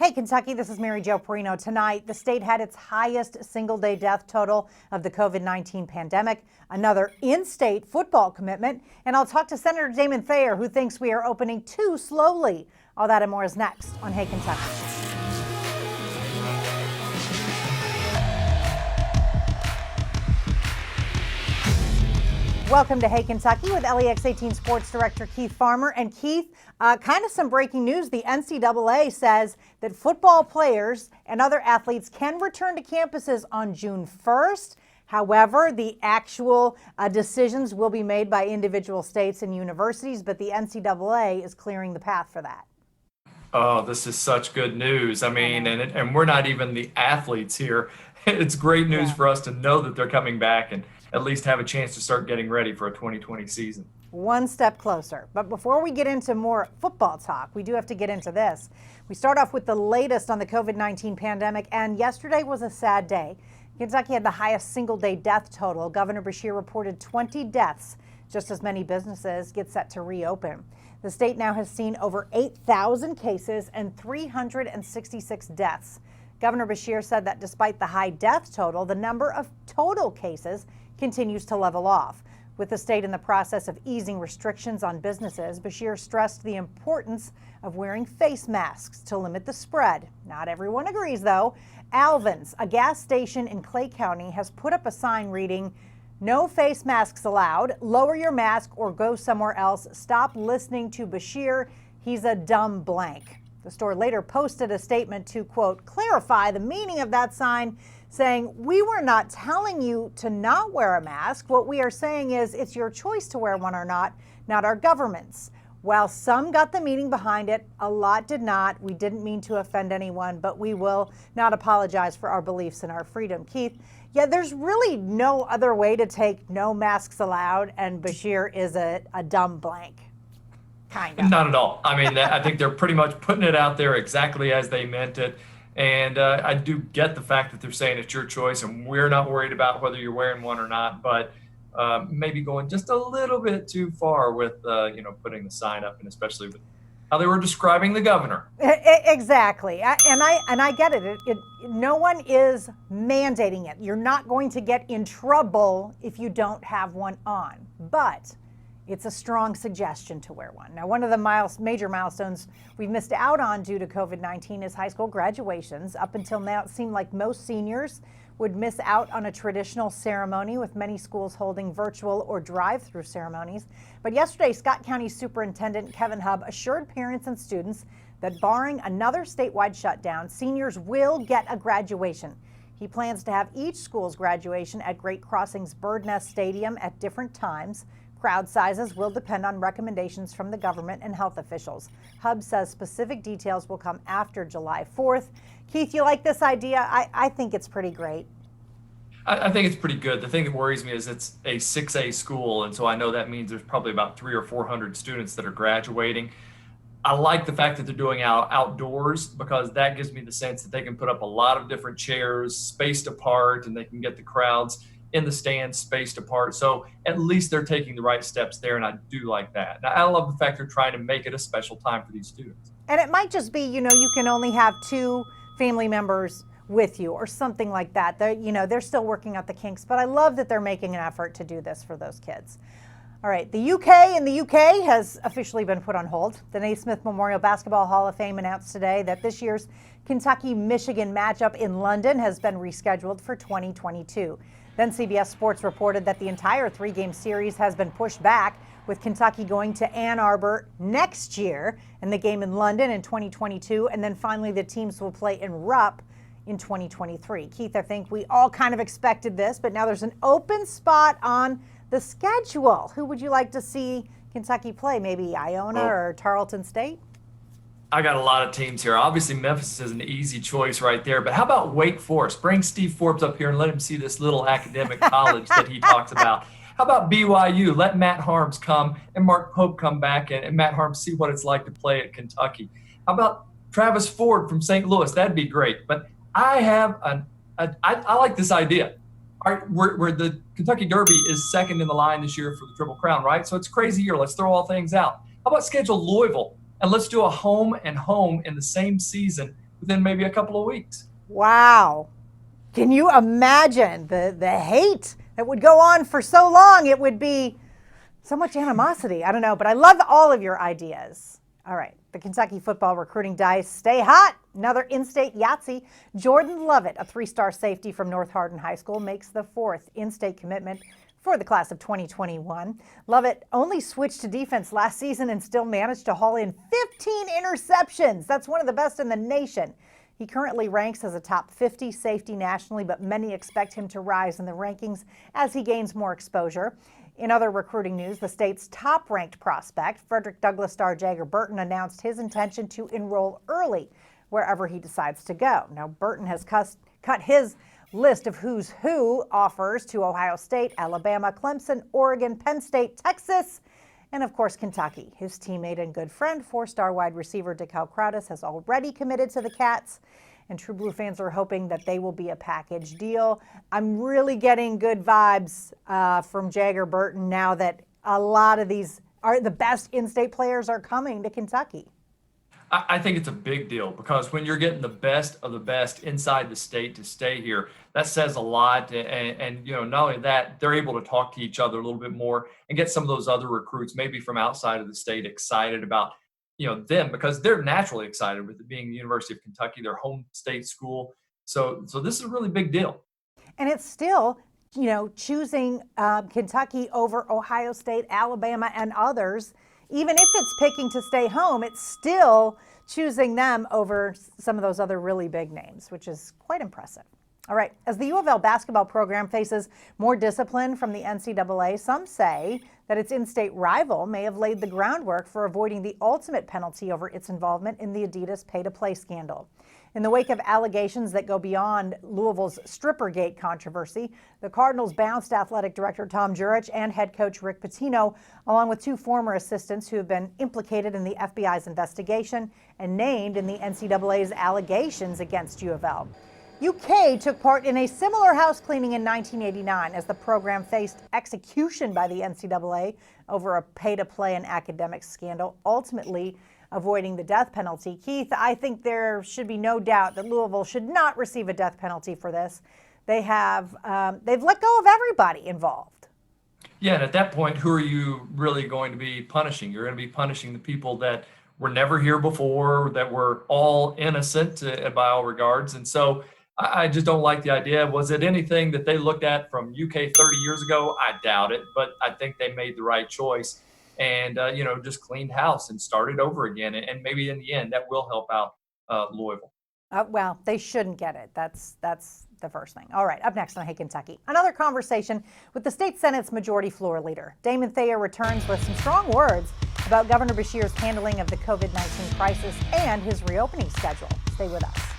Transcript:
Hey, Kentucky, this is Mary Jo Perino. Tonight, the state had its highest single-day death total of the COVID-19 pandemic, another in-state football commitment, and I'll talk to Senator Damon Thayer, who thinks we are opening too slowly. All that and more is next on Hey, Kentucky. Welcome to Hey Kentucky with LEX 18 Sports Director Keith Farmer. And Keith, kind of some breaking news. The NCAA says that football players and other athletes can return to campuses on June 1st. However, the actual decisions will be made by individual states and universities, but the NCAA is clearing the path for that. Oh, this is such good news. I mean, and we're not even the athletes here. It's great news for us to know that they're coming back and at least have a chance to start getting ready for a 2020 season. One step closer. But before we get into more football talk, we do have to get into this. We start off with the latest on the COVID-19 pandemic, and yesterday was a sad day. Kentucky had the highest single-day death total. Governor Beshear reported 20 deaths, just as many businesses get set to reopen. The state now has seen over 8,000 cases and 366 deaths. Governor Beshear said that despite the high death total, the number of total cases continues to level off. With the state in the process of easing restrictions on businesses, Beshear stressed the importance of wearing face masks to limit the spread. Not everyone agrees, though. Alvin's, a gas station in Clay County, has put up a sign reading, "No face masks allowed. Lower your mask or go somewhere else. Stop listening to Beshear. He's a dumb blank." The store later posted a statement to, quote, clarify the meaning of that sign, saying, "We were not telling you to not wear a mask. What we are saying is it's your choice to wear one or not our government's." While some got the meaning behind it, a lot did not. We didn't mean to offend anyone, but we will not apologize for our beliefs and our freedom. Keith, yeah, there's really no other way to take no masks allowed, and Beshear is a dumb blank. Kind of. Not at all. I mean, I think they're pretty much putting it out there exactly as they meant it. And I do get the fact that they're saying it's your choice and we're not worried about whether you're wearing one or not, but maybe going just a little bit too far with, putting the sign up, and especially with how they were describing the governor. Exactly. And I get it. No one is mandating it. You're not going to get in trouble if you don't have one on. But it's a strong suggestion to wear one. Now, one of the major milestones we've missed out on due to COVID-19 is high school graduations. Up until now, it seemed like most seniors would miss out on a traditional ceremony, with many schools holding virtual or drive-through ceremonies. But yesterday, Scott County Superintendent Kevin Hubb assured parents and students that barring another statewide shutdown, seniors will get a graduation. He plans to have each school's graduation at Great Crossings Bird Nest Stadium at different times. Crowd sizes will depend on recommendations from the government and health officials. Hubb says specific details will come after July 4th. Keith, you like this idea? I think it's pretty great. I think it's pretty good. The thing that worries me is it's a 6A school, and so I know that means there's probably about 300 or 400 students that are graduating. I like the fact that they're doing outdoors, because that gives me the sense that they can put up a lot of different chairs spaced apart, and they can get the crowds in the stands spaced apart. So at least they're taking the right steps there, and I do like that. Now, I love the fact they're trying to make it a special time for these students. And it might just be, you can only have 2 family members with you or something like that. They're still working out the kinks, but I love that they're making an effort to do this for those kids. All right, the UK has officially been put on hold. The Naismith Memorial Basketball Hall of Fame announced today that this year's Kentucky-Michigan matchup in London has been rescheduled for 2022. Then CBS Sports reported that the entire 3-game series has been pushed back, with Kentucky going to Ann Arbor next year and the game in London in 2022. And then finally, the teams will play in Rupp in 2023. Keith, I think we all kind of expected this, but now there's an open spot on the schedule. Who would you like to see Kentucky play? Maybe Iona or Tarleton State? I got a lot of teams here. Obviously, Memphis is an easy choice right there. But how about Wake Forest? Bring Steve Forbes up here and let him see this little academic college that he talks about. How about BYU? Let Matt Harms come and Mark Pope come back and Matt Harms see what it's like to play at Kentucky. How about Travis Ford from St. Louis? That'd be great. But I have I like this idea. All right, where the Kentucky Derby is second in the line this year for the Triple Crown, right? So it's a crazy year. Let's throw all things out. How about schedule Louisville? And let's do a home and home in the same season within maybe a couple of weeks. Wow. Can you imagine the hate that would go on for so long? It would be so much animosity. I don't know, but I love all of your ideas. All right, the Kentucky football recruiting dice stay hot. Another in-state Yahtzee. Jordan Lovett, a 3-star safety from North Hardin High School, makes the 4th in-state commitment for the class of 2021. Lovett only switched to defense last season and still managed to haul in 15 interceptions. That's one of the best in the nation. He currently ranks as a top 50 safety nationally, but many expect him to rise in the rankings as he gains more exposure. In other recruiting news, the state's top-ranked prospect, Frederick Douglass star Jagger Burton, announced his intention to enroll early wherever he decides to go. Now, Burton has cut his list of who's who offers to Ohio State, Alabama, Clemson, Oregon, Penn State, Texas, and of course, Kentucky. His teammate and good friend, 4-star wide receiver DeKal Crowdis, has already committed to the Cats, and True Blue fans are hoping that they will be a package deal. I'm really getting good vibes from Jagger Burton now that a lot of these are the best in-state players are coming to Kentucky. I think it's a big deal because when you're getting the best of the best inside the state to stay here, that says a lot. And not only that, they're able to talk to each other a little bit more and get some of those other recruits, maybe from outside of the state, excited about them because they're naturally excited with it being the University of Kentucky, their home state school. So this is a really big deal. And it's still, choosing Kentucky over Ohio State, Alabama, and others. Even if it's picking to stay home, it's still choosing them over some of those other really big names, which is quite impressive. All right, as the U of L basketball program faces more discipline from the NCAA, some say that its in-state rival may have laid the groundwork for avoiding the ultimate penalty over its involvement in the Adidas pay-to-play scandal. In the wake of allegations that go beyond Louisville's Strippergate controversy, the Cardinals bounced athletic director Tom Jurich and head coach Rick Pitino, along with 2 former assistants who have been implicated in the FBI's investigation and named in the NCAA's allegations against U of L. UK took part in a similar house cleaning in 1989 as the program faced execution by the NCAA over a pay-to-play and academic scandal, ultimately avoiding the death penalty. Keith, I think there should be no doubt that Louisville should not receive a death penalty for this. They've let go of everybody involved. Yeah, and at that point, who are you really going to be punishing? You're going to be punishing the people that were never here before, that were all innocent by all regards. And so I just don't like the idea. Was it anything that they looked at from UK 30 years ago? I doubt it, but I think they made the right choice and, just cleaned house and started over again. And maybe in the end, that will help out Louisville. Well, they shouldn't get it. That's the first thing. All right, up next on Hey Kentucky, another conversation with the state Senate's majority floor leader. Damon Thayer returns with some strong words about Governor Beshear's handling of the COVID-19 crisis and his reopening schedule. Stay with us.